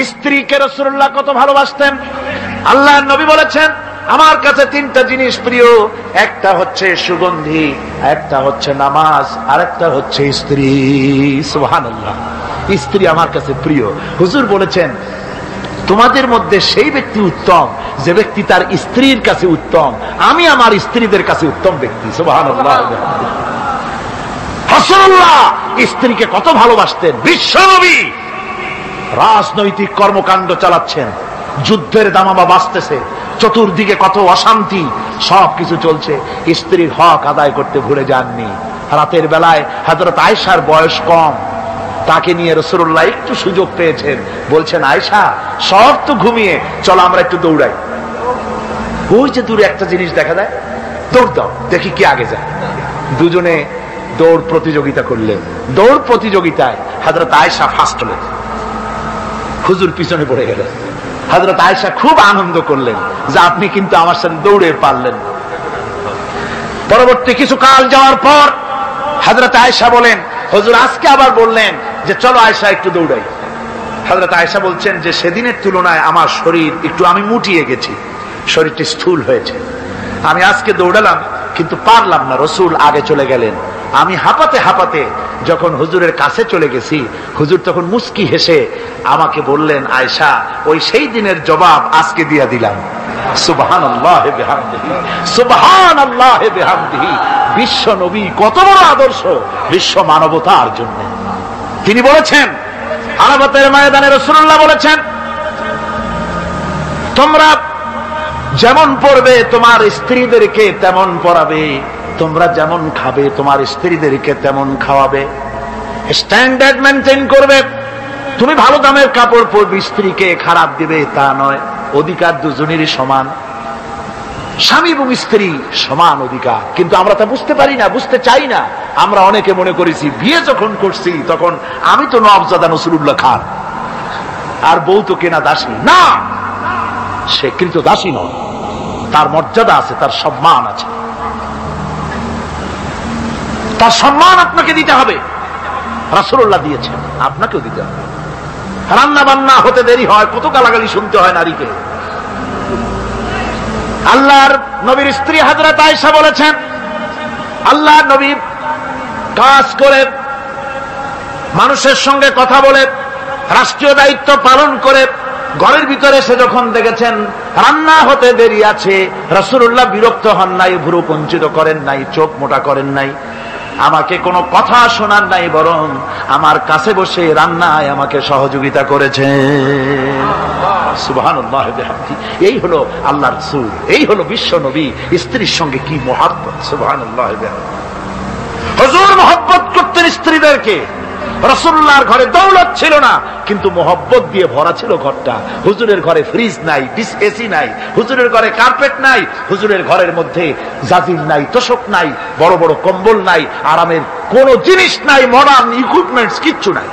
স্ত্রীকে রাসূলুল্লাহ কত ভালোবাসতেন। আল্লাহর নবী বলেছেন, আমার কাছে তিনটা জিনিস প্রিয়, একটা হচ্ছে সুগন্ধি, একটা হচ্ছে নামাজ, আর একটা হচ্ছে স্ত্রী। সুবহানাল্লাহ, স্ত্রী আমার কাছে প্রিয়। হুজুর বলেছেন, তোমাদের মধ্যে সেই ব্যক্তি উত্তম যে ব্যক্তি তার স্ত্রীর কাছে উত্তম। আমি আমার স্ত্রীদের কাছে উত্তম ব্যক্তি। সুবহানাল্লাহ। রাসূলুল্লাহ স্ত্রীকে কত ভালোবাসতেন। বিশ্বনবী রাজনৈতিক কর্মকাণ্ড চালাচ্ছেন, যুদ্ধের দামামা বাজতেছে, চতুর্দিকে কত অশান্তি, সবকিছু চলছে, স্ত্রীর হক আদায় করতে ভুলে যাননি। রাতের বেলায় হযরত আয়েশার বয়স কম, তাকে নিয়ে রাসূলুল্লাহ একটু সুযোগ পেয়েছেন, বলছেন, আয়েশা সব তো ঘুমিয়ে, চলো আমরা একটু দৌড়াই। ওই যে দূরে একটা জিনিস দেখা যায়, দৌড় দাও, দেখি কি আগে যায়। দুজনে দৌড় প্রতিযোগিতা করলেন। দৌড় প্রতিযোগিতায় হযরত আয়েশা ফার্স্ট হলেন, হুজুর পিছনে পড়ে গেলেন। হযরত আয়েশা খুব আনন্দ করলেন যে আপনি কিন্তু আমার সাথে দৌড়ে পারলেন। পরবর্তী কিছু কাল যাওয়ার পর হযরত আয়েশা বলেন, হুজুর আজকে আবার বললেন যে চলো আয়েশা একটু দৌড়াই। হযরত আয়েশা বলছেন যে সেদিনের তুলনায় আমার শরীর একটু, আমি মুটিয়ে গেছি, শরীরটি স্থূল হয়েছে। আমি আজকে দৌড়ালাম কিন্তু পারলাম না, রাসূল আগে চলে গেলেন। আমি হাঁপাতে হাঁপাতে যখন হুজুরের কাছে চলে গেছি, হুজুর তখন মুস্কি হেসে আমাকে বললেন, আয়েশা ওই সেই দিনের জবাব আজকে দিয়া দিলাম। সুবহানাল্লাহ বিহামদিহি, সুবহানাল্লাহ বিহামদিহি। বিশ্ব নবী কত বড় আদর্শ বিশ্ব মানবতার জন্য। তিনি বলেছেন, আরাফাতের ময়দানে রাসূলুল্লাহ বলেছেন, তোমরা যেমন পড়বে তোমার স্ত্রীদেরকে তেমন পড়াবে, তোমরা যেমন খাবে তোমার স্ত্রীদেরকে তেমন খাওয়াবে। স্ট্যান্ডার্ড মেনটেন করবে। তুমি ভালো দামের কাপড় পরবে, স্ত্রীকে খারাপ দিবে তা নয়। অধিকার দুজনেরই সমান, স্বামী এবং স্ত্রী সমান অধিকার। কিন্তু আমরা তা বুঝতে পারি না, বুঝতে চাই না। আমরা অনেকে মনে করেছি বিয়ে যখন করছি তখন আমি তো নওয়াবজাদা নসরুল্লাহ খান, আর বউ তো কেনা দাসী না। সে কৃত দাসী নয়, তার মর্যাদা আছে, তার সম্মান আছে, তার সম্মান আপনাকে দিতে হবে। রাসূলুল্লাহ দিয়েছেন, আপনাকেও দিতে হবে। রান্না বান্না হতে দেরি হয়, কত গালাগালি শুনতে হয় নারীকে। আল্লাহর নবীর স্ত্রী হযরত আয়েশা বলেছেন, আল্লাহর নবী কাজ করে, মানুষের সঙ্গে কথা বলে, রাষ্ট্রীয় দায়িত্ব পালন করে ঘরের ভিতরে সে যখন দেখেছেন রান্না হতে দেরি আছে, রাসূলুল্লাহ বিরক্ত হন নাই, ভ্রু কুঞ্চিত করেন নাই, চোখ মোটা করেন নাই, আমাকে কোনো কথা শোনার নাই, বরং আমার কাছে বসে রান্নায় আমাকে সহযোগিতা করেছেন। সুবহানাল্লাহ বিহামদিহি। এই হলো আল্লাহর রাসূল, এই হলো বিশ্ব নবী। স্ত্রীর সঙ্গে কি মহব্বত! সুবহানাল্লাহ বিহামদিহি। হুজুর মহব্বত করতেন স্ত্রীদেরকে। রাসূলুল্লাহর ঘরে দৌলত ছিল না, কিন্তু মহব্বত দিয়ে ভরা ছিল ঘরটা। হুজুরের ঘরে ফ্রিজ নাই, এসি নাই, হুজুরের ঘরে কার্পেট নাই, হুজুরের ঘরের মধ্যে জাজির নাই, তোশক নাই, বড় বড় কম্বল নাই, আরামের কোন জিনিস নাই, মডার্ন ইকুইপমেন্টস কিচ্ছু নাই,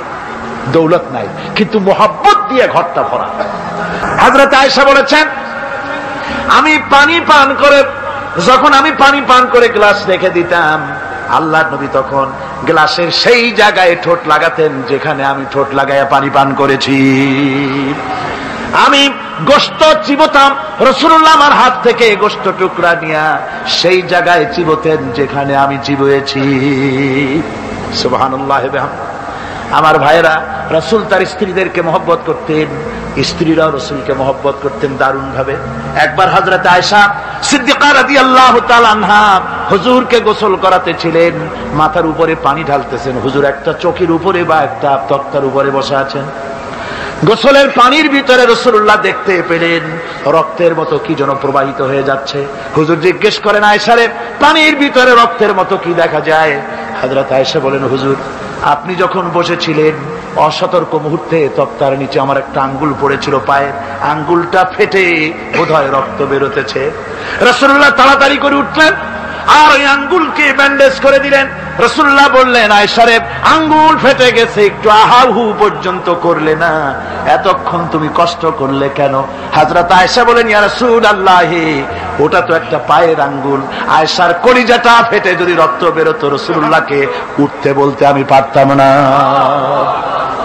দৌলত নাই, কিন্তু মহব্বত দিয়ে ঘরটা ভরা। হযরত আয়েশা বলেছেন, আমি পানি পান করে, যখন আমি পানি পান করে গ্লাস রেখে দিতাম, আল্লাহর নবী তখন গ্লাসের সেই জায়গায় ঠোঁট লাগাতেন যেখানে আমি ঠোঁট লাগাইয়া পানি পান করেছি। আমি গোশত চিবোতাম, রাসূলুল্লাহ আমার হাত থেকে গোশত টুকরা নিয়ে সেই জায়গায় চিবোতেন যেখানে আমি চিবুয়েছি। সুবহানাল্লাহ বিহামদিহি। আমার ভাইরা, রাসূল তার স্ত্রীদেরকে মহব্বত করতেন, স্ত্রীরাও রাসূলকে মহব্বত করতেন দারুণ ভাবে। একবার হযরত আয়েশা সিদ্দিকা রাদিয়াল্লাহু তাআলা আনহা হুজুরকে গোসল করাতে ছিলেন, মাথার উপরে পানি ঢালতেছেন, হুজুর একটা চৌকির উপরে বা একটা তক্তার উপরে বসে আছেন। গোসলের পানির ভিতরে রাসূলুল্লাহ দেখতে পেলেন রক্তের মতো কি যেন প্রবাহিত হয়ে যাচ্ছে। হুজুর জিজ্ঞেস করেন, আয়েশারে, পানির ভিতরে রক্তের মতো কি দেখা যায়? হযরত আয়েশা বলেন, হুজুর আপনি যখন বসেছিলেন অসতর্ক মুহূর্তে তক্তার নিচে আমার একটা আঙ্গুল পড়েছিল, পায়ের আঙ্গুলটা ফেটে বোধহয় রক্ত বেরোতেছে। রাসূলুল্লাহ তাড়াতাড়ি করে উঠলেন আর ওই আঙ্গুলকে ব্যান্ডেজ করে দিলেন। রাসূলুল্লাহ বললেন, আয়েশা রে, আঙ্গুল ফেটে গেছে, একটু আহাহু পর্যন্ত করলে না, এতক্ষণ তুমি কষ্ট করলে কেন? হযরত আয়েশা বলেন, ইয়া রাসূলুল্লাহ, ওটা তো একটা পায়ের আঙ্গুল। আয়েশার কলিজাটা ফেটে যদি রক্ত বেরোতো, রাসূলুল্লাহকে উঠতে বলতে আমি পারতাম না।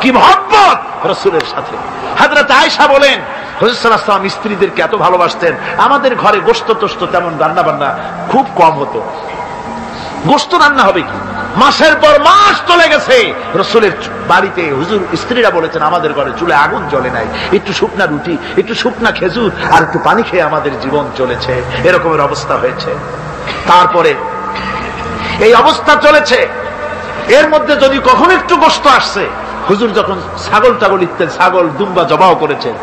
কি মহব্বত! রাসূলের সাথে। হযরত আয়েশা বলেন হুজুর সাল্লাল্লাহু আলাইহি ওয়াসাল্লাম স্ত্রীদেরকে এত ভালোবাসতেন, আমাদের ঘরে গোশত টোস্ত তেমন রান্না বান্না খুব কম হতো। গোশত রান্না হবে কি, মাসের পর মাস চলে গেছে রাসূলের বাড়িতে হুজুর স্ত্রীরা বলেছেন আমাদের ঘরে চুলে আগুন জ্বলে নাই, একটু শুকনা রুটি, একটু শুকনা খেজুর আর একটু পানি খেয়ে আমাদের জীবন চলেছে, এরকমের অবস্থা হয়েছে। তারপরে এই অবস্থা চলেছে, এর মধ্যে যদি কখনো একটু গোশত আসছে, হুজুর যখন ছাগল ইত্যাদি ছাগল দুম্বা জবাও করেছেন,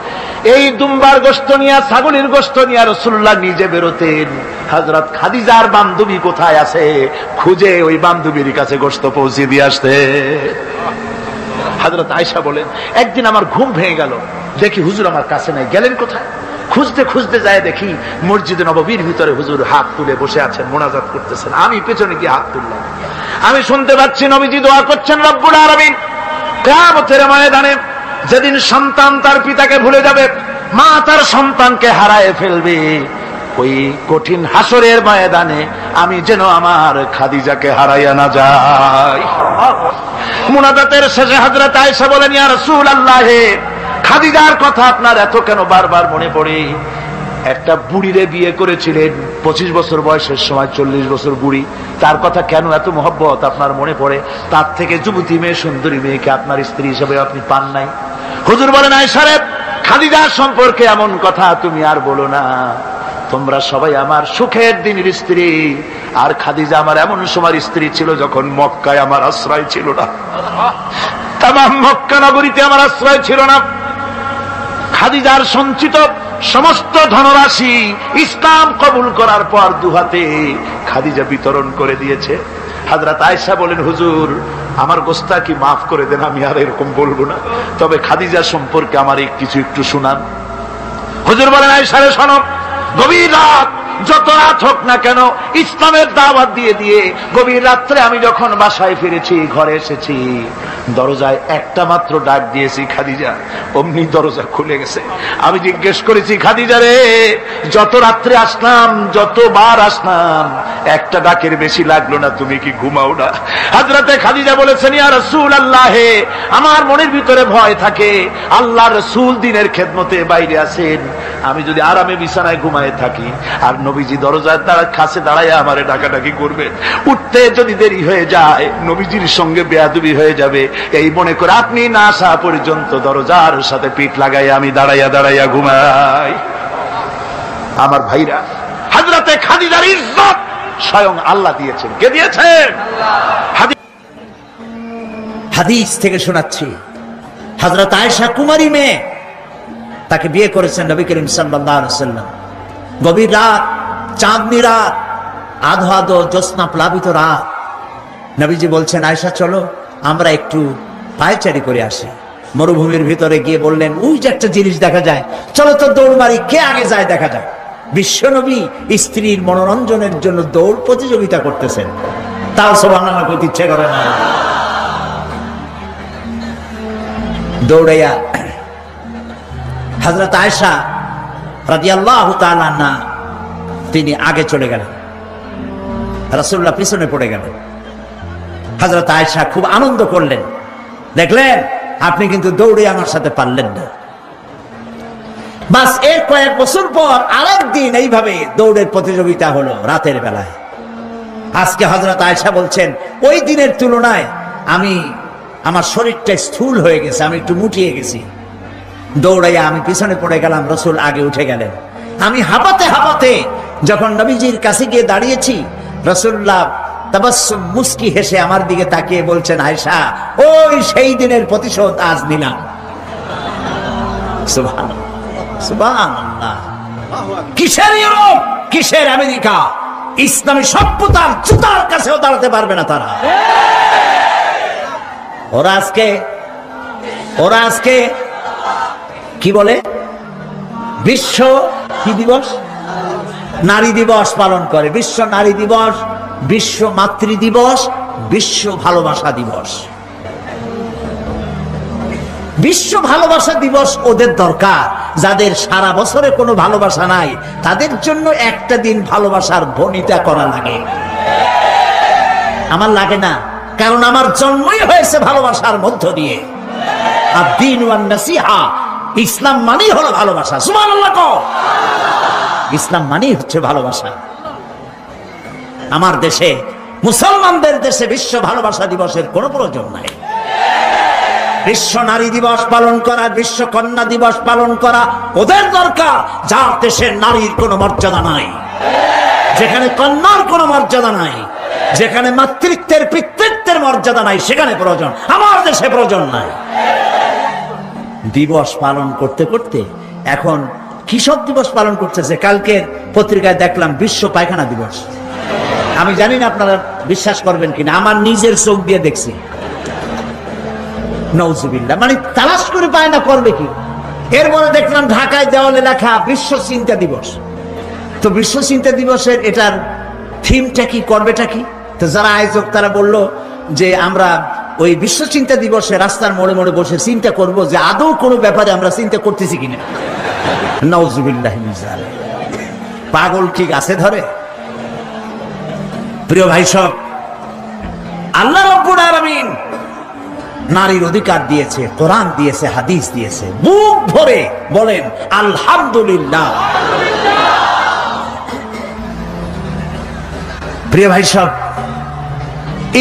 এই দুম্বার গোশত নিয়ে ছাগলের গোশত নিয়ে রাসূলুল্লাহ নিজে বেরোতেন। হযরত খাদিজার বান্ধবী কোথায় আছে খুঁজে ওই বান্ধবীর কাছে গোশত পৌঁছে দিয়ে আসতে। হযরত আয়েশা বলেন একদিন আমার ঘুম ভেঙে গেল, দেখি হুজুর আমার কাছে নাই, গেলেন কোথায়? খুঁজতে খুঁজতে যায় দেখি মসজিদে নববীর ভিতরে হুজুর হাত তুলে বসে আছেন, মোনাজাত করতেছেন। আমি পেছনে গিয়ে হাত তুললাম, আমি শুনতে পাচ্ছি নবীজি দোয়া করছেন রব্বুল আলামিন কিয়ামতের ময়দানে যেদিন সন্তান তার পিতাকে ভুলে যাবে, মা তার সন্তানকে হারায় ফেলবে, ওই কঠিন হাসরের ময়দানে আমি যেন আমার খাদিজাকে হারাইয়া না যাই। মুনাজাতের শেষে হযরত আয়েশা বলেন ইয়া রাসূলুল্লাহ, খাদিজার কথা আপনার এত কেন বারবার মনে পড়ে? একটা বুড়িরে বিয়ে করেছিলেন 25 বছর বয়সের সময়, 40 বছর বুড়ি, তার কথা কেন এত মহব্বত আপনার মনে পড়ে? তার থেকে যুবতী মেয়ে, সুন্দরী মেয়েকে আপনার স্ত্রী হিসেবে আপনি পান নাই? হুজুর বলেন আয়েশা রে, খাদিজার সম্পর্কে এমন কথা তুমি আর বলো না, তোমরা সবাই আমার সুখের দিনের স্ত্রী, আর খাদিজা আমার এমন সময় স্ত্রী ছিল যখন মক্কায় আমার আশ্রয় ছিল না, তামাম মক্কা নগরীতে আমার আশ্রয় ছিল না। খাদিজার সঞ্চিত সমস্ত ধনরাশি ইসলাম কবুল করার পর দুহাতে খাদিজা বিতরণ করে দিয়েছে। হযরত আয়েশা বলেন হুজুর আমার গোস্তাকি মাফ করে দেন, আমি আর এরকম বলবো না, তবে খাদিজা সম্পর্কে আমার কিছু একটু শুনান। হুজুর বলেন আয়েশা রে শোনো, গভীর রাত যত রাত হোক না কেন ইসলামের দাওয়াত দিয়ে দিয়ে গভীর রাত্রে আমি যখন বাসায় ফিরেছি, ঘরে এসেছি, দরজায় একটা মাত্র ডাক দিয়েছি খাদিজা, অমনি দরজা খুলে গেছে। আমি জিজ্ঞেস করেছি খাদিজা রে, যত রাত্রে আসলাম, যতবার আসলাম, একটা ডাকের বেশি লাগলো না, তুমি কি ঘুমাও না? হযরতে খাদিজা বলেছেন ইয়া রাসূলুল্লাহ, আমার মনের ভিতরে ভয় থাকে, আল্লাহর রাসূল দিনের খেদমতে বাইরে আছেন, আমি যদি আরামে বিছানায় ঘুমায় থাকি আর নবীজি দরজার কাছে দাঁড়ায় আমারে ডাকাডাকি করবে, উঠতে যদি দেরি হয়ে যায় নবীজির সঙ্গে বেয়াদবি হয়ে যাবে, এই মনে করে আপনি না আসা পর্যন্ত দরজার সাথে পিঠ লাগাই আমি দাঁড়াইয়া দাঁড়াইয়া ঘুমাই। আমার ভাইরা, হযরতে খাদিজার ইজ্জত স্বয়ং আল্লাহ দিয়েছেন। কে দিয়েছেন? হাদিস থেকে শোনাচ্ছি, হযরত আয়েশা কুমারী মেয়ে, তাকে বিয়ে করেছেন নবী করিম সাল্লাল্লাহু আলাইহি ওয়াসাল্লাম। গভীর রাত, চাঁদনি রাত, আধো আধো জ্যোৎস্না প্লাবিত রাত, নবীজি বলছেন আয়েশা চলো আমরা একটু পায়চারি করে আসি। মরুভূমির ভিতরে গিয়ে বললেন ওই যে একটা জিনিস দেখা যায়, চলো তো দৌড় মারি, কে আগে যায় দেখা যায়। বিশ্বনবী স্ত্রীর মনোরঞ্জনের জন্য দৌড় প্রতিযোগিতা করতেছেন, তাও সুবহানাল্লাহ করতে ইচ্ছে করে না। দৌড়াইয়া হযরত আয়েশা রাদিয়াল্লাহু তাআলা আনহা তিনি আগে চলে গেলেন, রাসূলুল্লাহ পিছনে পড়ে গেলেন। হযরত আয়েশা খুব আনন্দ করলেন, দেখলেন আপনি কিন্তু দৌড়ে আমার সাথে পারলেন না। বাস এর কয়েক বছর পর আরেকদিন এইভাবে দৌড়ের প্রতিযোগিতা হলো রাতের বেলায়। আজকে হযরত আয়েশা বলছেন ওই দিনের তুলনায় আমার শরীরটা স্থূল হয়ে গেছে, আমি একটু মুটিয়ে গেছি। দৌড়াইয়া আমি পিছনে পড়ে গেলাম, রাসূল আগে উঠে গেলেন। আমি হাঁপাতে হাঁপাতে যখন নবীজির কাছে গিয়ে দাঁড়িয়েছি, রাসূলুল্লাহ তাবাসসুম মুস্কি হেসে আমার দিকে তাকিয়ে বলছেন আয়েশা ওই সেই দিনের প্রতিশোধ আজ নিলাম। সুবহানাল্লাহ, সুবহানাল্লাহ। কিসের ইউরোপ, কিসের আমেরিকা, ইসলামী সভ্যতার জুতার কাছেও দাঁড়াতে পারবে না তারা। ওরা আজকে কি বলে, বিশ্ব কি দিবস, নারী দিবস পালন করে, বিশ্ব নারী দিবস, বিশ্ব মাতৃ দিবস, বিশ্ব ভালোবাসা দিবস। বিশ্ব ভালোবাসা দিবস ওদের দরকার, যাদের সারা বছরে কোনো ভালোবাসা নাই তাদের জন্য একটা দিন ভালোবাসার বনিতা করা লাগে। আমার লাগে না, কারণ আমার জন্মই হয়েছে ভালোবাসার মধ্য দিয়ে। আদ-দীন ওয়ান নাসিহা, ইসলাম মানেই হলো ভালোবাসা। সুবহানাল্লাহ কও। ইসলাম মানেই হচ্ছে ভালোবাসা। আমার দেশে, মুসলমানদের দেশে বিশ্ব ভালোবাসা দিবসের কোনো প্রয়োজন নাই। বিশ্ব নারী দিবস পালন করা, বিশ্ব কন্যা দিবস পালন করা ওদের দরকার, যার দেশের নারীর কোনো মর্যাদা নাই, যেখানে কন্যার কোনো মর্যাদা নাই, যেখানে মাতৃত্বের পিতৃত্বের মর্যাদা নাই, সেখানে প্রয়োজন। আমার দেশে প্রয়োজন নাই। দিবস পালন করতে করতে এখন কৃষক দিবস পালন করতেছে। কালকে পত্রিকায় দেখলাম বিশ্ব পায়খানা দিবস। আমি জানি না আপনারা বিশ্বাস করবেন কিনা, আমার নিজের চোখ দিয়ে দেখছি। নওজুবিল্লাহ, মানে তালাশ করে পায় না, করবে কি? এরপরে দেখলাম ঢাকায় দেওয়ালে লেখা বিশ্ব চিন্তা দিবস। তো বিশ্ব চিন্তা দিবসের এটার থিমটা কি, করবেটা কি? তো যারা আয়োজক তারা বলল যে আমরা ওই বিশ্ব চিন্তা দিবসে রাস্তার মোড়ে মোড়ে বসে চিন্তা করব যে আদৌ কোনো ব্যাপারে আমরা চিন্তা করতেছি কিনা। নাউজুবিল্লাহ মিন যালিক। পাগল কি গাছে ধরে? প্রিয় ভাই সব, আল্লাহ রাব্বুল আলামিন নারীর অধিকার দিয়েছে, কোরআন দিয়েছে, হাদিস দিয়েছে। বুক ভরে বলেন আলহামদুলিল্লাহ। প্রিয় ভাই সব,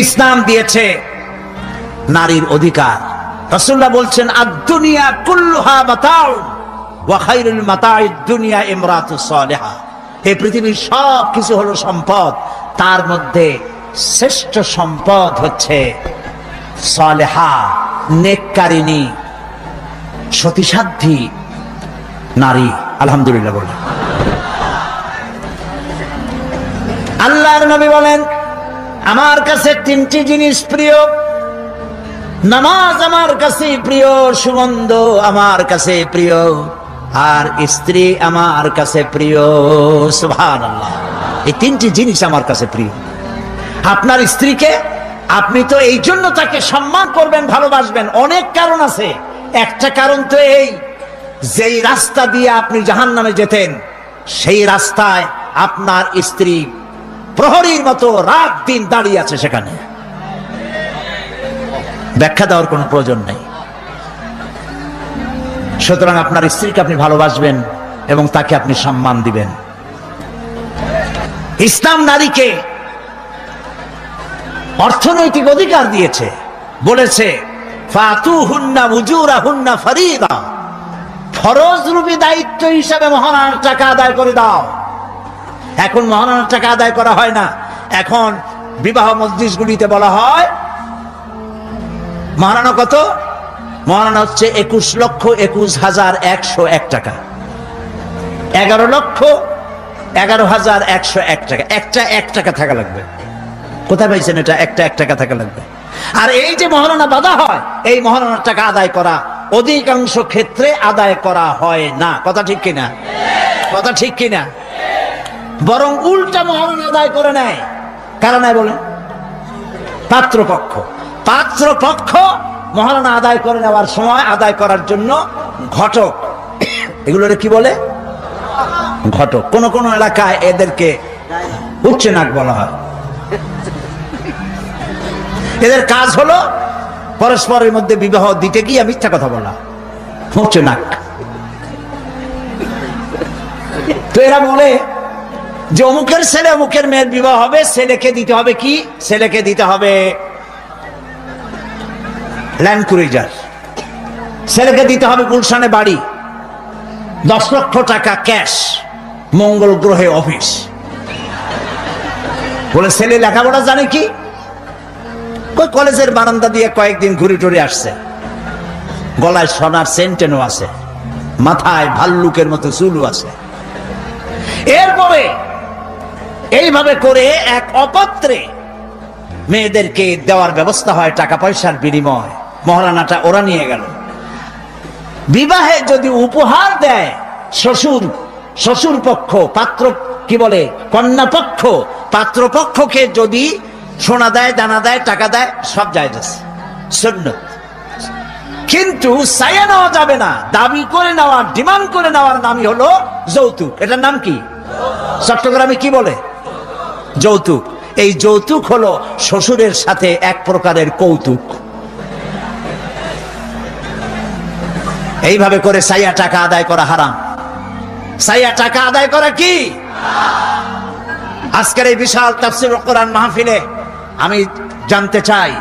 ইসলাম দিয়েছে নারীর অধিকার। রাসূলুল্লাহ বলছেন আদ-দুনিয়া কুল্লুহা মাতাউ ওয়া খায়রুল মাতাইদ দুনিয়া ইমরাতুস সালিহা। এই পৃথিবীর সব কিছু হলো সম্পদ, তার মধ্যে শ্রেষ্ঠ সম্পদ হচ্ছে সালেহা, নেককারিনী, সতীসাধ্যী নারী। আলহামদুলিল্লাহ বলেন। আল্লাহর নবী বলেন আমার কাছে তিনটি জিনিস প্রিয়, নামাজ আমার কাছে প্রিয়, সুগন্ধ আমার কাছে প্রিয়, আর স্ত্রী আমার কাছে প্রিয়। সুবহানাল্লাহ। এই তিনটি জিনিস আমার কাছে প্রিয়। আপনার স্ত্রীকে আপনি তো এই জন্য তাকে সম্মান করবেন, ভালোবাসবেন, অনেক কারণ আছে। একটা কারণ তো এই, যেই রাস্তা দিয়ে আপনি জাহান্নামে যেতেন সেই রাস্তায় আপনার স্ত্রী প্রহরীর মতো রাত দিন দাঁড়িয়ে আছে, সেখানে ব্যাখ্যা দেওয়ার কোনো প্রয়োজন নেই। সুতরাং আপনার স্ত্রীকে আপনি ভালোবাসবেন এবং তাকে আপনি সম্মান দিবেন। ইসলাম নারীকে অর্থনৈতিক অধিকার দিয়েছে, বলেছে ফাতুহুন্না উজুরাহুন্না ফরিদা, ফরজ রূপী দায়িত্ব হিসাবে মহারণার টাকা আদায় করে দাও। এখন মহারণার টাকা আদায় করা হয় না, এখন বিবাহ মজলিসগুলিতে বলা হয় মহারণা কত? মহারণা হচ্ছে 21,21,101 টাকা, 11,11,101 টাকা। একটা 1 টাকা থাকা লাগবে। কোথায় পাইছেন এটা? একটা 1 টাকা থাকা লাগবে। আর এই যে মহারণা বাঁধা হয়, এই মহারণার টাকা আদায় করা অধিকাংশ ক্ষেত্রে আদায় করা হয় না। কথা ঠিক কিনা? কথা ঠিক কিনা? বরং উল্টা মহারণা আদায় করে নেয়। কারণ বলেন পাত্রপক্ষ। পাত্রপক্ষ মহারণা আদায় করে নেওয়ার সময় আদায় করার জন্য ঘটক, এগুলোরে কি বলে? ঘটক। কোন কোন এলাকায় এদেরকে উচ্চে নাক বলা হয়। এদের কাজ হলো পরস্পরের মধ্যে বিবাহ দিতে গিয়ে মিথ্যা কথা বলা, উচ্চে নাক। তো এরা বলে যে অমুকের ছেলে অমুকের মেয়ের বিবাহ হবে, ছেলেকে দিতে হবে কি? ছেলেকে দিতে হবে ল্যান্ড ক্রুইজার, ছেলেকে দিতে হবে গুলশানে বাড়ি, 10 লক্ষ টাকা ক্যাশ, মঙ্গল গ্রহে অফিস। বলে ছেলে লেখাপড়া জানে কি? কলেজের বারান্দা দিয়ে কয়েকদিন ঘুরে টুরে আসছে, গলায় সোনার সেন্টেনও আছে, মাথায় ভাল্লুকের মতো চুলও আছে। এরপরে এইভাবে করে এক অপাত্রে মেয়েদেরকে দেওয়ার ব্যবস্থা হয় টাকা পয়সার বিনিময়। মহারানাটা ওরা নিয়ে গেল। বিবাহে যদি উপহার দেয় শ্বশুর, শ্বশুর পক্ষ, পাত্র কি বলে কন্যা পক্ষ, পাত্র পক্ষকে যদি সোনা দেয়, দানা দেয়, টাকা দেয়, সব জায়েজ আছে, সুন্নাত। কিন্তু চাইয়া নেওয়া যাবে না। দাবি করে নেওয়া, ডিমান্ড করে নেওয়ার নামই হলো যৌতুক। এটার নাম কি? চট্টগ্রামে কি বলে? যৌতুক। এই যৌতুক হলো শ্বশুরের সাথে এক প্রকারের কৌতুক। এইভাবে করে সাইয়া টাকা আদায় করা হারাম। সাইয়া টাকা আদায় করা কি? আজকের এই বিশাল তাফসীরুল কোরআন মাহফিলে আমি জানতে চাই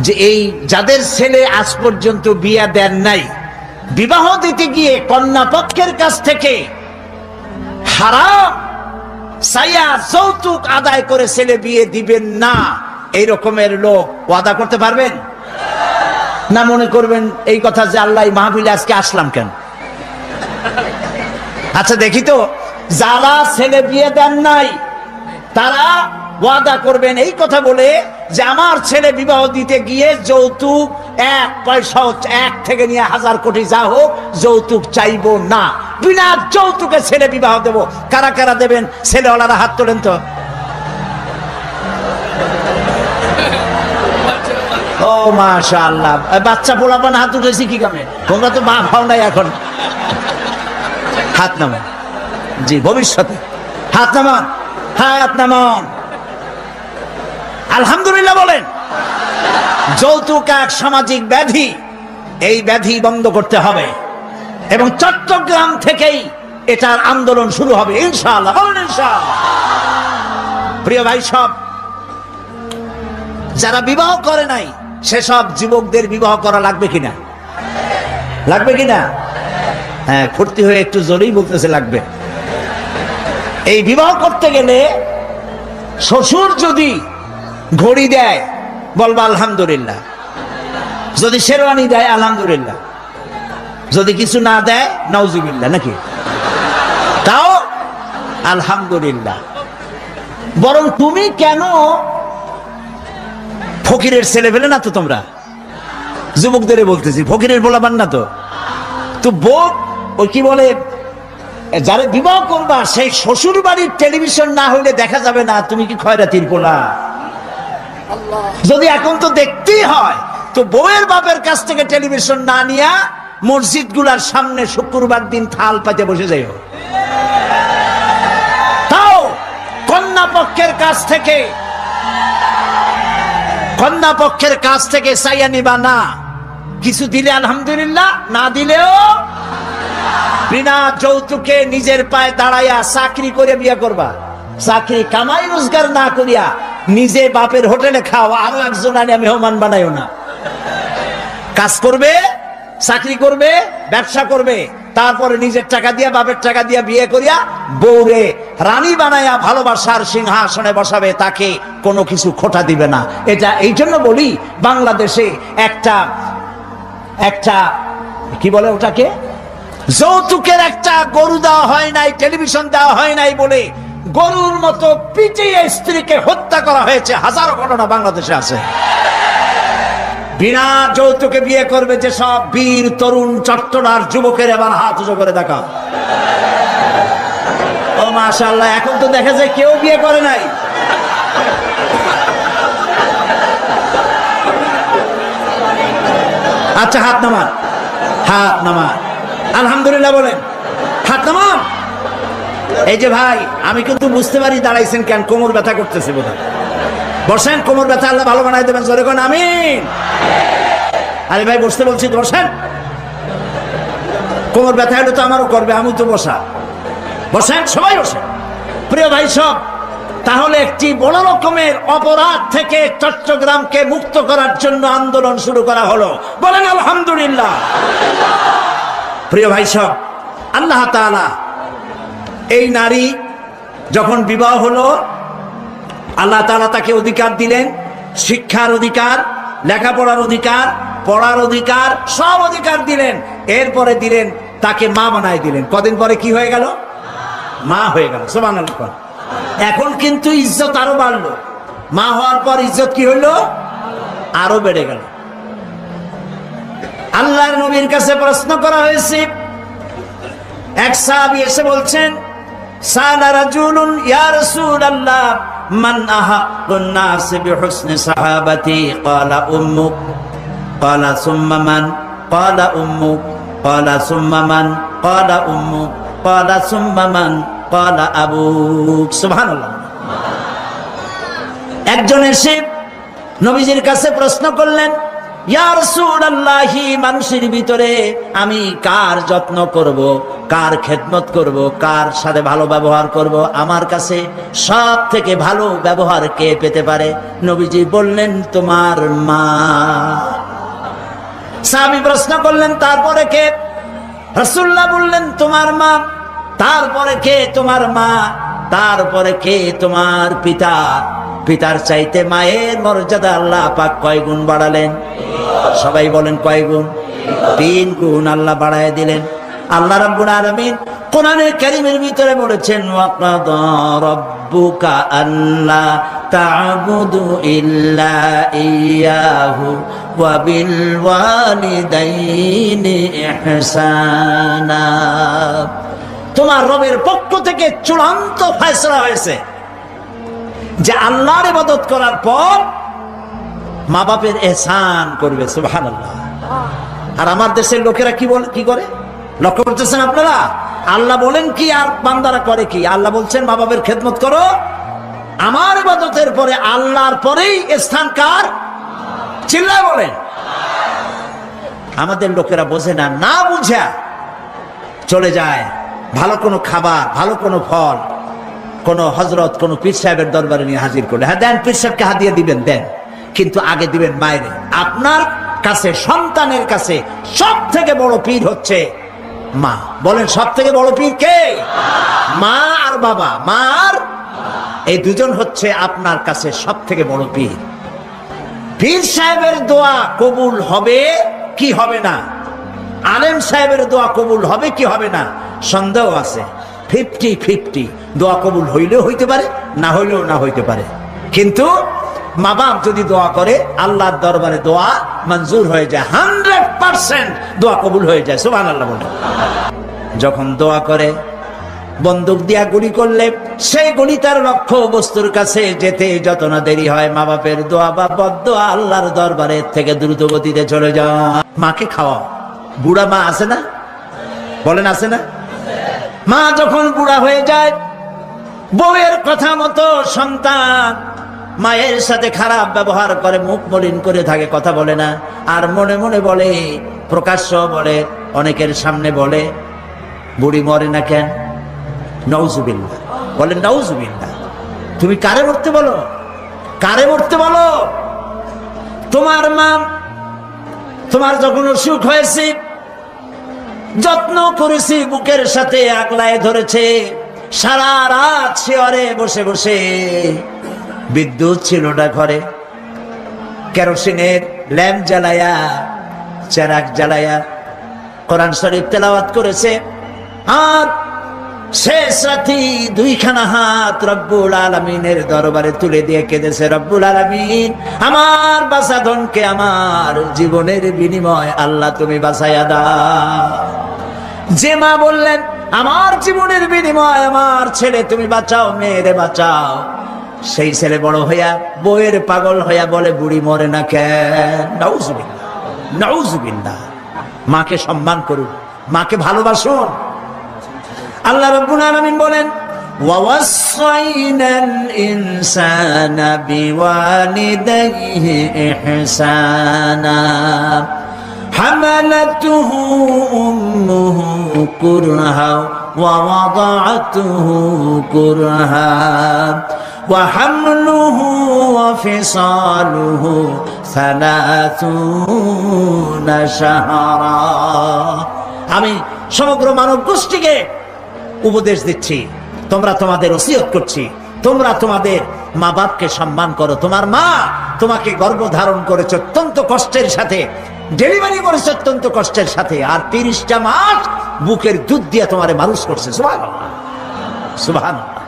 যে এই যাদের ছেলে আজ পর্যন্ত বিয়ে দেন নাই, বিবাহ দিতে গিয়ে কন্যা পক্ষের কাছ থেকে হারাম সাইয়া যৌতুক আদায় করে ছেলে বিয়ে দিবেন না, এই রকমের লোক ওয়াদা করতে পারবেন না? মনে করবেন এই কথা যে আল্লাহ মাহফিলে আজকে আসলাম কেন? আচ্ছা দেখি তো, যারা ছেলে বিয়ে দেন নাই তারা ওয়াদা করবেন এই কথা বলে যে আমার ছেলে বিবাহ দিতে গিয়ে যৌতুক এক পয়সা, এক থেকে নিয়ে 1000 কোটি যা হোক, যৌতুক চাইবো না, বিনা যৌতুকে ছেলে বিবাহ দেব। কারা কারা দেবেন? ছেলেওয়ালারা হাত তোলেন তো। ও মাশাআল্লাহ, বাচ্চা পোলাপান হাত উঠেছি কি কামে? তোমরা তো মা ভাও নাই এখন। হাত নামান। জি, ভবিষ্যতে হাত নামান, হাত নামান। আলহামদুলিল্লাহ বলেন। যৌতুক এক সামাজিক ব্যাধি, এই ব্যাধি বন্ধ করতে হবে এবং চট্টগ্রাম থেকেই এটার আন্দোলন শুরু হবে ইনশাআল্লাহ। বলেন ইনশাআল্লাহ। প্রিয় ভাই, সব যারা বিবাহ করে নাই সেসব যুবকদের বিবাহ করা লাগবে কিনা? লাগবে কিনা? হ্যাঁ, ফুর্তি হয়ে একটু জোরেই বলতেছে লাগবে। এই বিবাহ করতে গেলে শ্বশুর যদি ঘড়ি দেয় বলবা আলহামদুলিল্লাহ, যদি শেরওয়ানি দেয় আলহামদুলিল্লাহ, যদি কিছু না দেয় নাউজুবিল্লাহ, নাকি তাও আলহামদুলিল্লাহ। বরং তুমি কেন ফকিরের ছেলে পেলে না তো? তোমরা যুবকদের বলতেছি, ফকিরের বলাবান না তো। তো বউ ওই কি বলে, যারা বিবাহ করবা সেই শ্বশুর বাড়ির টেলিভিশন না হইলে দেখা যাবে না তুমি কি খয়রাতির পোলা। যদি এখন তো দেখতেই হয়, তো বউয়ের বাপের কাছ থেকে টেলিভিশন না নিয়া মসজিদ গুলার সামনে শুক্রবার দিন থাল পাতে বসে যাইও। তাও কন্যা পক্ষের কাছ থেকে চাইয়া নিবা না। কিছু দিলে আলহামদুলিল্লাহ, না দিলেও বিনা যৌতুকে নিজের পায়ে দাঁড়াইয়া চাকরি করে বিয়ে করবা। চাকরি কামাই রোজগার না করিয়া নিজে বাপের হোটেলে খাও, আরো একজন আনি মেহমান বানাইও না। কাজ করবে, চাকরি করবে, ব্যবসা করবে, তারপরে নিজের টাকা দিয়া বাপের টাকা দিয়া বিয়ে করিয়া বউরে রানী বানাইয়া ভালোবাসার সিংহাসনে বসাবে, তাকে কোনো কিছু খোটা দিবে না। এটা এই জন্য বলি, বাংলাদেশে একটা কি বলে ওটাকে, যৌতুকের একটা গরু দেওয়া হয় নাই, টেলিভিশন দেওয়া হয় নাই বলে গরুর মতো পিটিয়ে স্ত্রীকে হত্যা করা হয়েছে। হাজারো ঘটনা বাংলাদেশে আছে। বিনা যৌতুকে বিয়ে করবে যে সব বীর তরুণ চট্টলার যুবকের এবার হাত উঁচু করে দেখা। ও মাশাআল্লাহ, এখন তো দেখা যায় কেউ বিয়ে করে নাই। আচ্ছা, হাত নামান, হাত নামান। আলহামদুলিল্লাহ বলেন, হাত নামান। এই যে ভাই, আমি কিন্তু বুঝতে পারি দাঁড়াইছেন কেন, কোমর ব্যথা করতেছে বোধহয়। বসেন, কোমর ব্যথা আল্লাহ ভালো বানাই দেবেন, জোরে কোন আমিন। আরে ভাই বসতে বলছি, বসেন। কোমর ব্যথা হলে তো আমারও করবে, আমি তো বসা। বসেন, সবাই বসেন। প্রিয় ভাই সব, তাহলে একটি বড় রকমের অপরাধ থেকে চট্টগ্রামকে মুক্ত করার জন্য আন্দোলন শুরু করা হলো। বলেন আলহামদুলিল্লাহ। প্রিয় ভাই সব, আল্লাহ তাআলা এই নারী যখন বিবাহ হলো, আল্লাহ তাআলা তাকে অধিকার দিলেন, শিক্ষার অধিকার, লেখাপড়ার অধিকার, পড়ার অধিকার, সব অধিকার দিলেন। এরপরে দিলেন তাকে মা বানায় দিলেন। কদিন পরে কি হয়ে গেল? মা হয়ে গেল। সুবহানাল্লাহ। এখন কিন্তু ইজ্জত আরো বাড়লো। মা হওয়ার পর ইজ্জত কি হইল? আরো বেড়ে গেল। আল্লাহর নবীর কাছে প্রশ্ন করা হয়েছে। এক সাহাবী এসে বলছেন, সালা রাজুলুন ইয়া রাসূলুল্লাহ মান আহাক্কুন নাস বিহুসনি সাহাবাতি ক্বালা উম্মুক ক্বালা সুম্মা মান ক্বালা উম্মুক ক্বালা সুম্মা মান ক্বালা উম্মুক ক্বালা সুম্মা মান ক্বালা আবুক। সুবহানাল্লাহ। একজন এসে নবীজির কাছে প্রশ্ন করলেন, ইয়া রাসূলুল্লাহি, মানুষের ভিতরে আমি কার যত্ন করব, কার খেদমত করব, কার সাথে ভালো ব্যবহার করব, আমার কাছে সব থেকে ভালো ব্যবহার কে পেতে পারে? নবীজি বললেন তোমার মা। সাহাবী প্রশ্ন করলেন তারপরে কে? রাসূলুল্লাহ বললেন তোমার মা। তারপরে কে? তোমার মা। তারপরে কে? তোমার পিতা। পিতার চাইতে মায়ের মর্যাদা আল্লাহ পাক কয় গুণ বাড়ালেন? সবাই বলেন কয় গুণ? 3 গুণ আল্লাহ বাড়ায় দিলেন। আল্লাহ রাব্বুল আলামিন কোরআনে কারীমের ভিতরে বলেছেন ওয়াকাদা রাব্বুকা আল্লা তা'বুদু ইল্লা ইয়্যাহু ওয়া বিল ওয়ালিদাইনি ইহসানা। তোমার রবের পক্ষ থেকে চূড়ান্ত ফয়সালা হয়েছে যে আল্লাহর ইবাদত করার পর মা বাপের ইহসান করবে। সুবহানাল্লাহ। আর আমার দেশের লোকেরা কি করে লক্ষ্য করতেছেন আপনারা? আল্লাহ বলেন কি আর বান্দারা করে কি? আল্লাহ বলছেন মা বাপের খেদমত করো, আমার ইবাদতের পরে আল্লাহর পরেই স্থান কার? চিল্লায় বলেন। আমাদের লোকেরা বোঝে না, না বুঝা চলে যায় ভালো কোনো খাবার, ভালো কোনো ফল কোন হযরত, কোন পীর সাহেবের দরবারে নিয়ে হাজির করলে, হ্যাঁ দেন, পীর সাহেবকে হাদিয়া দিবেন দেন, কিন্তু আগে দিবেন মায়ের। আপনার কাছে, সন্তানের কাছে সব থেকে বড় পীর হচ্ছে মা। বলেন সব থেকে বড় পীর কে? মা আর বাবা। মা আর এই দুজন হচ্ছে আপনার কাছে সব থেকে বড় পীর। পীর সাহেবের দোয়া কবুল হবে কি হবে না, আলেম সাহেবের দোয়া কবুল হবে কি হবে না, সন্দেহ আছে। 50-50, দোয়া কবুল হইলেও হইতে পারে, না হইলেও না হইতে পারে। কিন্তু মা বাপ যদি দোয়া করে আল্লাহর দরবারে দোয়া মঞ্জুর হয়ে যায়, 100% দোয়া কবুল হয়ে যায়। সুবহানাল্লাহ বলে। যখন দোয়া করে বন্দুক দিয়া গুলি করলে সেই গুলি তার লক্ষ্য বস্তুর কাছে যেতে যত না দেরি হয়, মা বাপের দোয়া বা বদদোয়া আল্লাহর দরবারে থেকে দ্রুত গতিতে চলে যায়। মাকে খাওয়া, বুড়া মা আছে না? বলেন আছে না? মা যখন বুড়া হয়ে যায়, বউয়ের কথা মতো সন্তান মায়ের সাথে খারাপ ব্যবহার করে, মুখ মলিন করে থাকে, কথা বলে না, আর মনে মনে বলে, প্রকাশ্য বলে, অনেকের সামনে বলে, বুড়ি মরে না কেন? নাউজুবিল্লাহ। বলেন নাউজুবিল্লাহ। তুমি কারে মরতে বলো? কারে মরতে বলো? তোমার মা তোমার যখন অসুখ হয়েছে, যত্ন করেছি, বুকের সাথে আগলায় ধরেছে, সারা রাত শিয়রে বসে বসে, বিদ্যুৎ ছিল না ঘরে, কেরোসিনের ল্যাম্প জ্বালায়া, চেরাগ জ্বালায়া কোরআন শরীফ তেলাওয়াত করেছে। আর শেষ রাতি 2খানা হাত রব্বুল আলামিনের দরবারে তুলে দিয়ে কেঁদেছে, রব্বুল আলামিন আমার বাঁচাধনকে আমার জীবনের বিনিময় আল্লাহ তুমি বাঁচাইয়া দাও। যে মা বললেন আমার জীবনের বিনিময় আমার ছেলে তুমি বাঁচাও, মেয়েরে বাঁচাও, সেই ছেলে বড় হইয়া বউয়ের পাগল হইয়া বলে বুড়ি মরে না কেন? নাউজুবিল্লাহ, নাউজুবিল্লাহ। মাকে সম্মান করুন, মাকে ভালোবাসুন। আল্লাহ রাব্বুল আলামিন বলেন ওয়াসাইনাল ইনসানা বিওয়ালিদাইহি ইহসানা হামালাতুহু উম্মুহু কুরহা ওয়া ওয়াদাআতুহু কুরহা ওয়া হামলুহু ওয়া ফিসালুহু 30 শাহরা। আমি সমগ্র মানব গোষ্ঠীকে উপদেশ দিচ্ছি, তোমরা তোমাদের ওসিয়ত করছি, তোমরা তোমাদের মা বাপকে সম্মান করো। তোমার মা তোমাকে গর্ভধারণ করেছে অত্যন্ত কষ্টের সাথে, ডেলিভারি করেছে অত্যন্ত কষ্টের সাথে, আর 30টা মাস বুকের দুধ দিয়ে তোমারে মানুষ করছে। সুবহানাল্লাহ, সুবহানাল্লাহ।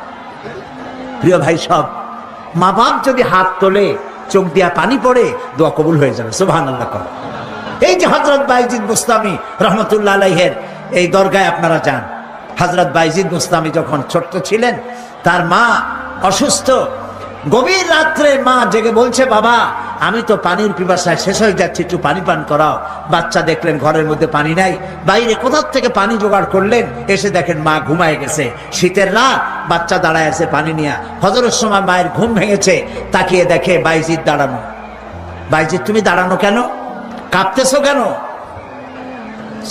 প্রিয় ভাই সব, মা বাপ যদি হাত তোলে, চোখ দিয়া পানি পড়ে, দোয়া কবুল হয়ে যাবে। সুবহানাল্লাহ। এই যে হযরত বাইজিদ বুস্তামি রহমতুল্লাহ আলাইহির এই দরগায় আপনারা যান, হযরত বাইজিদ বুস্তামি যখন ছোট্ট ছিলেন, তার মা অসুস্থ, গভীর রাত্রে মা জেগে বলছে, বাবা আমি তো পানির পিপাসায় শেষ হয়ে যাচ্ছি, একটু পানি পান করাও। বাচ্চা দেখলেন ঘরের মধ্যে পানি নাই, বাইরে কোথা থেকে পানি জোগাড় করলেন, এসে দেখেন মা ঘুমায় গেছে। শীতের রাত, বাচ্চা দাঁড়ায় আছে পানি নিয়ে। ফজরের সময় মায়ের ঘুম ভেঙেছে, তাকিয়ে দেখে বাইজিদ দাঁড়ানো। বাইজিদ তুমি দাঁড়ানো কেন? কাঁপতেছো কেন?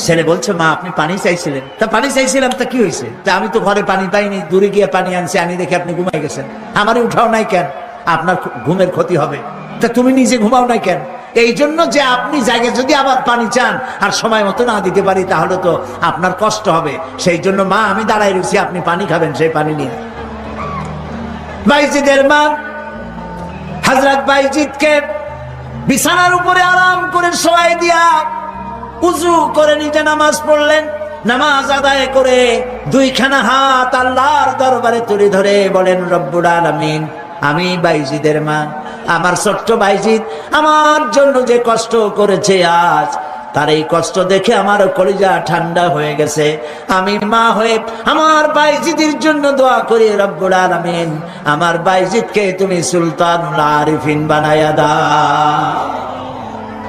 ছেলে বলছে, মা আপনি পানি চাইছিলেন। তা পানি চাইছিলাম, তা কি হয়েছে? তা আমি তো ঘরে পানি পাইনি, দূরে গিয়ে পানি আনছি, আনি দেখে আপনি ঘুমাই গেছেন, আমারই উঠাও নাই কেন? আপনার ঘুমের ক্ষতি হবে। তা তুমি নিজে ঘুমাও নাই কেন? এই জন্য যে আপনি জায়গায় যদি আবার পানি চান আর সময় মতো না দিতে পারি, তাহলে তো আপনার কষ্ট হবে। সেই জন্য মা আমি দাঁড়াই রয়েছি, আপনি পানি খাবেন, সেই পানি নিয়ে। বাইজিদের মা হযরত বাইজিদকে বিছানার উপরে আরাম করে শোয়াই দিয়া উযু করে নিজে নামাজ পড়লেন। নামাজ আদায় করে দুইখানা হাত আল্লাহর দরবারে তুলে ধরে বলেন, রব্বুল আলামিন, আমি বাইজিদের মা, আমার ছোট্ট বাইজিদ আমার জন্য যে কষ্ট করেছে, আজ তার এই কষ্ট দেখে আমার কলিজা ঠান্ডা হয়ে গেছে। আমি মা হয়ে আমার বাইজিদের জন্য দোয়া করি, রব্বুল আলামিন, আমার বাইজিদকে তুমি সুলতানুল আরিফিন বানায়া দাও।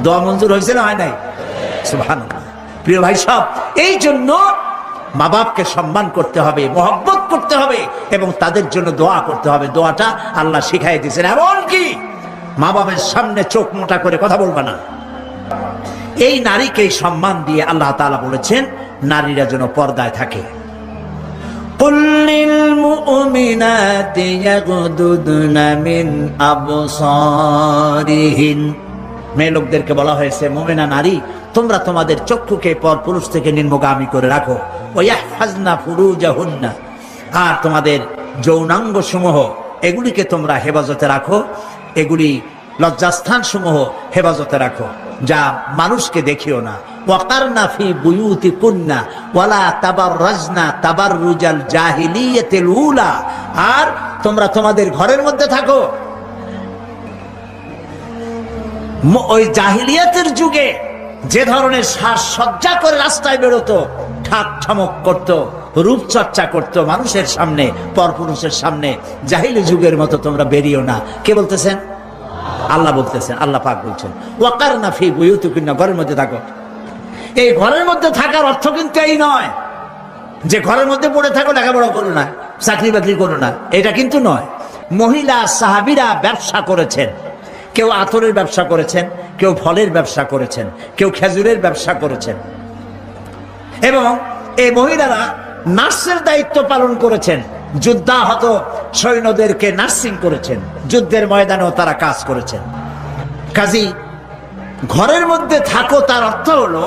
দোয়া মঞ্জুর হয়েছে না হয় নাই? সুবহানাল্লাহ। প্রিয় ভাই সব, এই জন্য মা বাপকে সম্মান করতে হবে, মহব্বত করতে হবে এবং তাদের জন্য দোয়া করতে হবে। দোয়াটা আল্লাহ শিখাই দিয়েছেন। এমনকি মা বাবার সামনে চোখ মোটা করে কথা বলবা না। এই নারীকে সম্মান দিয়ে আল্লাহ তাআলা বলেছেন নারীরা যেন পর্দায় থাকে। কুল্লিল মুমিনাতি ইয়াগুদুদনা মিন আবসারিহিন, মেয়ে লোকদেরকে বলা হয়েছে, মুমিনা নারী তোমরা তোমাদের চক্ষুকে পরপুরুষ থেকে নিম্নগামী করে রাখো। ওয়াহফাজনা ফুরুজাহুন্না, আর তোমাদের যৌনাঙ্গ সমূহ এগুলিকে তোমরা হেফাজতে রাখো, এগুলি লজ্জাস্থান সমূহ হেফাজতে রাখো, যা মানুষকে দেখিও না। ওয়াকারনা ফি বুয়ুতিকুন্না ওয়ালা তাবাররাজনা তাবাররুজাল জাহিলিয়াতিল উলা, আর তোমরা তোমাদের ঘরের মধ্যে থাকো ওই জাহিলিয়াতের যুগে যে ধরনের সাজসজ্জা করে রাস্তায় বেরোতো, ঠাক ঠমক করতো, রূপচর্চা করতো মানুষের সামনে, পরপুরুষের সামনে, জাহিলি যুগের মতো তোমরা বেরিও না। কে বলতেছেন? আল্লাহ বলতেছেন, আল্লাহ পাক বলছেন ওয়াকারনা ফি বুয়ুতিকুন্না, ঘরের মধ্যে থাকো। এই ঘরের মধ্যে থাকার অর্থ কিন্তু এই নয় যে ঘরের মধ্যে পড়ে থাকো, লেখাপড়া করো না, চাকরি বাকরি করো না, এটা কিন্তু নয়। মহিলা সাহাবীরা ব্যবসা করেছেন, কেউ আতরের ব্যবসা করেছেন, কেউ ফলের ব্যবসা করেছেন, কেউ খেজুরের ব্যবসা করেছেন, এবং এই মহিলারা নার্সের দায়িত্ব পালন করেছেন। যুদ্ধাহত সৈন্যদেরকে নার্সিং করেছেন, যুদ্ধের ময়দানেও তারা কাজ করেছেন। কাজী ঘরের মধ্যে থাকো, তার অর্থ হলো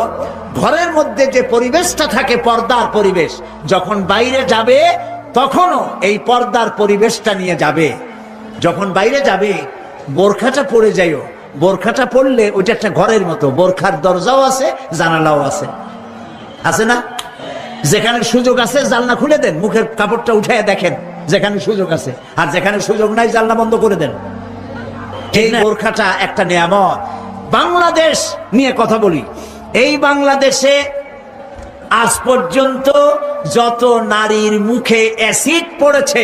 ঘরের মধ্যে যে পরিবেশটা থাকে পর্দার পরিবেশ, যখন বাইরে যাবে তখনও এই পর্দার পরিবেশটা নিয়ে যাবে। যখন বাইরে যাবে বোরখাটা পরে যাইও, বোরখাটা পরলে ওইটা একটা ঘরের মতো, বোরখার দরজাও আছে, জানালাও আছে, আছে না? যেখানে সুযোগ আছে জানলা খুলে দেন, মুখের কাপড়টা উঠাইয়া দেখেন যেখানে সুযোগ আছে, আর যেখানে সুযোগ নাই জানলা বন্ধ করে দেন। এই বোরখাটা একটা নিয়ামত। বাংলাদেশ নিয়ে কথা বলি, এই বাংলাদেশে আজ পর্যন্ত যত নারীর মুখে অ্যাসিড পড়েছে,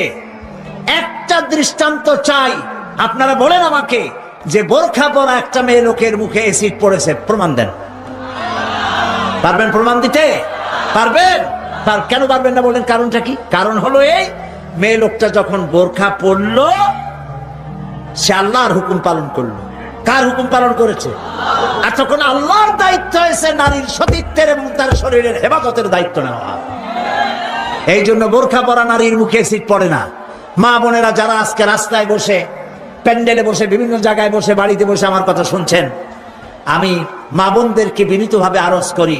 একটা দৃষ্টান্ত চাই। আপনারা বলেন আমাকে যে বোরখা পরা একটা মেয়ে লোকের মুখে অ্যাসিড পড়েছে, প্রমাণ দেন। পারবেন প্রমাণ দিতে? পারবেন? কেন পারবেন না বলেন? কারণটা কি? কারণ হলো এই, মেয়ে লোকটা যখন বোরখা পরলো সে আল্লাহর হুকুম পালন করলো। কার হুকুম পালন করেছে? আর তখন আল্লাহর দায়িত্ব হয়েছে নারীর সতীত্বের এবং তার শরীরের হেফাজতের দায়িত্ব নেওয়া। এই জন্য বোরখা পরা নারীর মুখে অ্যাসিড পড়ে না। মা বোনেরা যারা আজকে রাস্তায় বসে, প্যান্ডেলে বসে, বিভিন্ন জায়গায় বসে, বাড়িতে বসে আমার কথা শুনছেন, আমি মা বোনদেরকে বিনীতভাবে আরজ করি,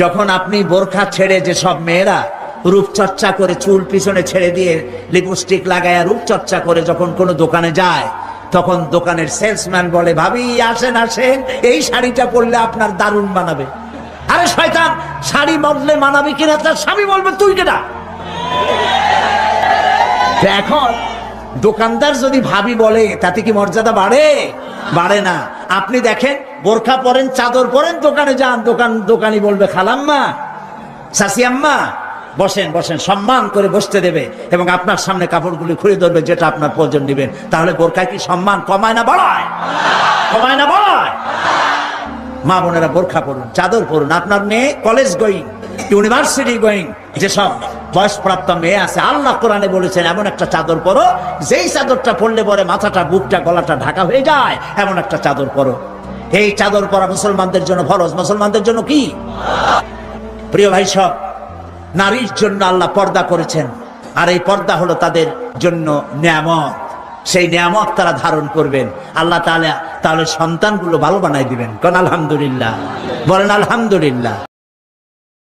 যখন আপনি বোরখা ছেড়ে, যে সব মেয়েরা রূপচর্চা করে চুল পিছনে ছেড়ে দিয়ে লিপস্টিক লাগায় রূপচর্চা করে যখন কোনো দোকানে যায়, তখন দোকানের সেলসম্যান বলে, ভাবি আসেন আসেন, এই শাড়িটা পরলে আপনার দারুণ মানাবে। আরে শয়তান, শাড়ি বদলে মানাবে কিনা তার স্বামী বলবে তুই কেনা। এখন দোকানদার যদি ভাবি বলে তাতে কি মর্যাদা বাড়ে? বাড়ে না। আপনি দেখেন, বোরখা পরেন, চাদর পরেন, দোকানে যান, দোকানি বলবে খালাম্মা, চাচি আম্মা, বসেন বসেন, সম্মান করে বসতে দেবে এবং আপনার সামনে কাপড়গুলি খুলে ধরবে যেটা আপনার প্রয়োজন নেবেন। তাহলে বোরখায় কি সম্মান কমায় না বাড়ায়? কমায় না বাড়ায়? মা বোনেরা বোরখা পরুন, চাদর পরুন। আপনার মেয়ে কলেজ গোয়িং, ইউনিভার্সিটি গোয়িং, যেসব বয়সপ্রাপ্ত মেয়ে আছে, আল্লাহ কোরআনে বলেছেন এমন একটা চাদর পরো যেই চাদরটা পরলে পরে মাথাটা, বুকটা, গলাটা ঢাকা হয়ে যায়, এমন একটা চাদর পরো। এই চাদর পরা মুসলমানদের জন্য ফরজ, মুসলমানদের জন্য কি? প্রিয় ভাই সব, নারীর জন্য আল্লাহ পর্দা করেছেন, আর এই পর্দা হলো তাদের জন্য নিয়ামত। সেই নিয়ামত তারা ধারণ করবেন, আল্লাহ তাহলে সন্তানগুলো ভালো বানাই দিবেন। কোন আলহামদুলিল্লাহ, বলেন আলহামদুলিল্লাহ।